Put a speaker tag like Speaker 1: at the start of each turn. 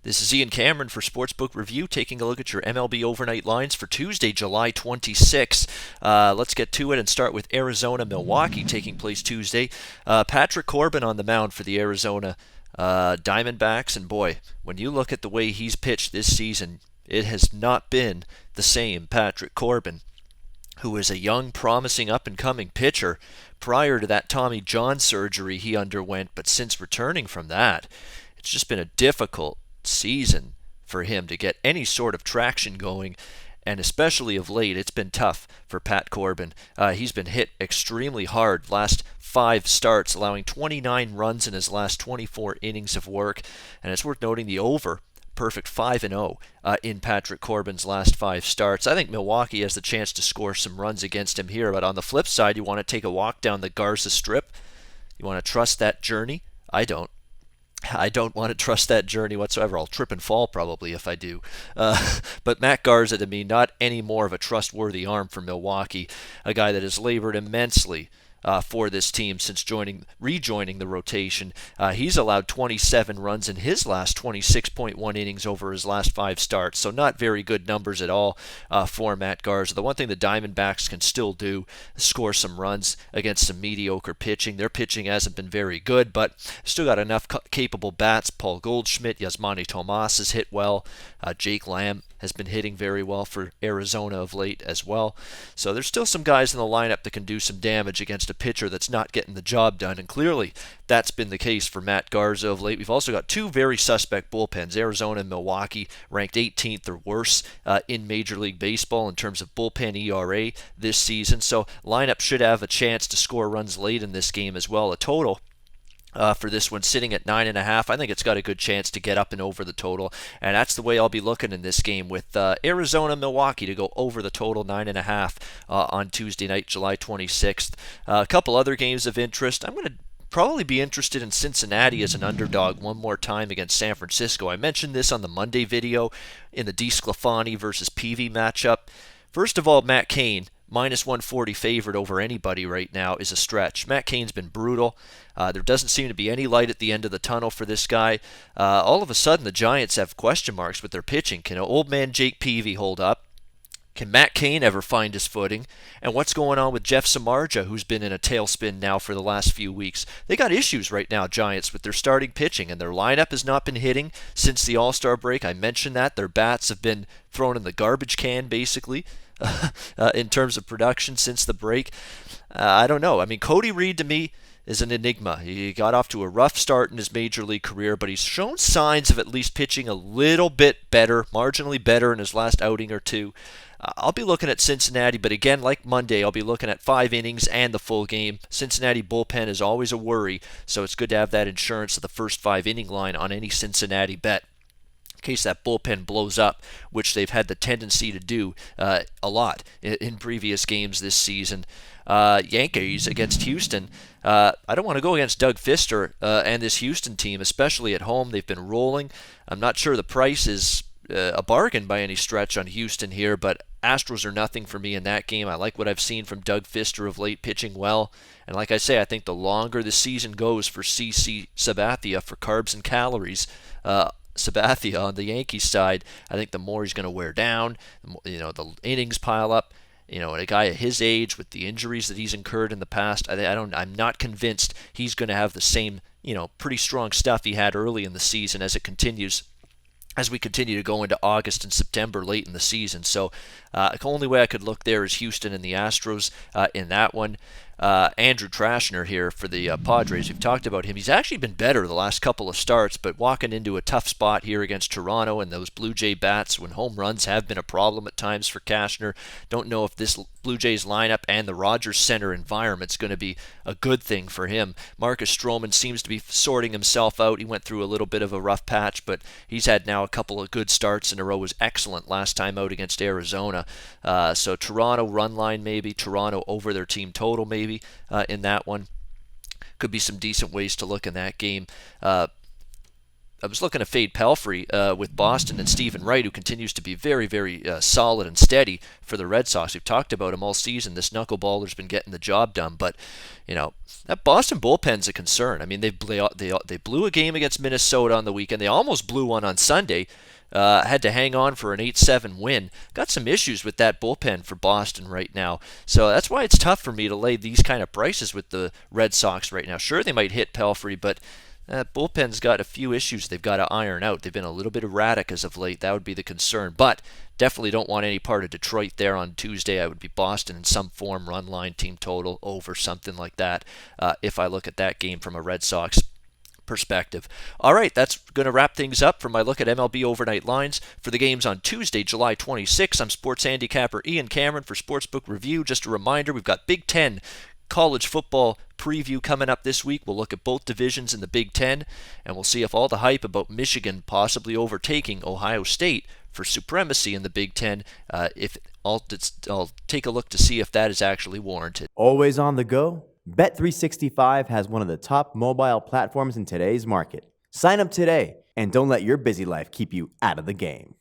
Speaker 1: This is Ian Cameron for Sportsbook Review, taking a look at your MLB overnight lines for Tuesday, July 26th. Let's get to it and start with Arizona, Milwaukee taking place Tuesday. Patrick Corbin on the mound for the Arizona Diamondbacks, and boy, when you look at the way he's pitched this season, it has not been the same Patrick Corbin, who is a young, promising, up-and-coming pitcher prior to that Tommy John surgery he underwent, but since returning from that, it's just been a difficult season for him to get any sort of traction going, and especially of late, it's been tough for Pat Corbin. He's been hit extremely hard last 5 starts, allowing 29 runs in his last 24 innings of work, and it's worth noting the over. Perfect 5-0 in Patrick Corbin's last 5 starts. I think Milwaukee has the chance to score some runs against him here, but on the flip side, you want to take a walk down the Garza Strip. You want to trust that journey? I don't. I don't want to trust that journey whatsoever. I'll trip and fall probably if I do. But Matt Garza, to me, not any more of a trustworthy arm for Milwaukee, a guy that has labored immensely for this team since rejoining the rotation. He's allowed 27 runs in his last 26.1 innings over his last 5 starts, so not very good numbers at all for Matt Garza. The one thing the Diamondbacks can still do is score some runs against some mediocre pitching. Their pitching hasn't been very good, but still got enough capable bats. Paul Goldschmidt, Yasmani Tomas has hit well. Jake Lamb has been hitting very well for Arizona of late as well. So there's still some guys in the lineup that can do some damage against a pitcher that's not getting the job done, and clearly that's been the case for Matt Garza of late. We've also got 2 very suspect bullpens, Arizona and Milwaukee, ranked 18th or worse in Major League Baseball in terms of bullpen ERA this season. So lineup should have a chance to score runs late in this game as well. A total for this one sitting at 9.5. I think it's got a good chance to get up and over the total, and that's the way I'll be looking in this game with Arizona Milwaukee to go over the total 9.5 on Tuesday night, July 26th. A couple other games of interest. I'm going to probably be interested in Cincinnati as an underdog one more time against San Francisco. I mentioned this on the Monday video in the DeSclafani versus Peavy matchup. First of all, Matt Cain, minus 140 favorite over anybody right now is a stretch. Matt Cain's been brutal. There doesn't seem to be any light at the end of the tunnel for this guy. All of a sudden, the Giants have question marks with their pitching. Can old man Jake Peavy hold up? Can Matt Cain ever find his footing? And what's going on with Jeff Samardzija, who's been in a tailspin now for the last few weeks? They got issues right now, Giants, with their starting pitching, and their lineup has not been hitting since the All-Star break. I mentioned that. Their bats have been thrown in the garbage can, basically, in terms of production since the break. I don't know. I mean, Cody Reed, to me, is an enigma. He got off to a rough start in his major league career, but he's shown signs of at least pitching a little bit better, marginally better in his last outing or two. I'll be looking at Cincinnati, but again, like Monday, I'll be looking at 5 innings and the full game. Cincinnati bullpen is always a worry, so it's good to have that insurance of the first 5-inning line on any Cincinnati bet, in case that bullpen blows up, which they've had the tendency to do a lot in previous games this season. Yankees against Houston. I don't want to go against Doug Fister and this Houston team, especially at home. They've been rolling. I'm not sure the price is a bargain by any stretch on Houston here, but Astros are nothing for me in that game. I like what I've seen from Doug Fister of late, pitching well. And like I say, I think the longer the season goes for CC Sabathia, for carbs and calories, Sabathia on the Yankees side, I think the more he's going to wear down. The innings pile up. And a guy at his age with the injuries that he's incurred in the past, I'm not convinced he's going to have the same, pretty strong stuff he had early in the season as we continue to go into August and September late in the season. So the only way I could look there is Houston and the Astros in that one. Andrew Trashner here for the Padres. We've talked about him. He's actually been better the last couple of starts, but walking into a tough spot here against Toronto and those Blue Jay bats when home runs have been a problem at times for Cashner. Don't know if this Blue Jays lineup and the Rogers Center environment is going to be a good thing for him. Marcus Stroman seems to be sorting himself out. He went through a little bit of a rough patch, but he's had now a couple of good starts in a row. Was excellent last time out against Arizona. So Toronto run line maybe, Toronto over their team total maybe in that one. Could be some decent ways to look in that game. I was looking to fade Pelfrey with Boston and Stephen Wright, who continues to be very, very solid and steady for the Red Sox. We've talked about him all season. This knuckleballer's been getting the job done, but that Boston bullpen's a concern. I mean, they blew a game against Minnesota on the weekend. They almost blew one on Sunday. Had to hang on for an 8-7 win. Got some issues with that bullpen for Boston right now. So that's why it's tough for me to lay these kind of prices with the Red Sox right now. Sure, they might hit Pelfrey, but bullpen's got a few issues they've got to iron out. They've been a little bit erratic as of late. That would be the concern. But definitely don't want any part of Detroit there on Tuesday. I would be Boston in some form, run line, team total, over, something like that, if I look at that game from a Red Sox perspective. All right, that's going to wrap things up for my look at MLB overnight lines for the games on Tuesday, July 26. I'm sports handicapper Ian Cameron for Sportsbook Review. Just a reminder, we've got Big Ten college football preview coming up this week. We'll look at both divisions in the Big Ten, and we'll see if all the hype about Michigan possibly overtaking Ohio State for supremacy in the Big Ten, I'll take a look to see if that is actually warranted.
Speaker 2: Always on the go? Bet365 has one of the top mobile platforms in today's market. Sign up today and don't let your busy life keep you out of the game.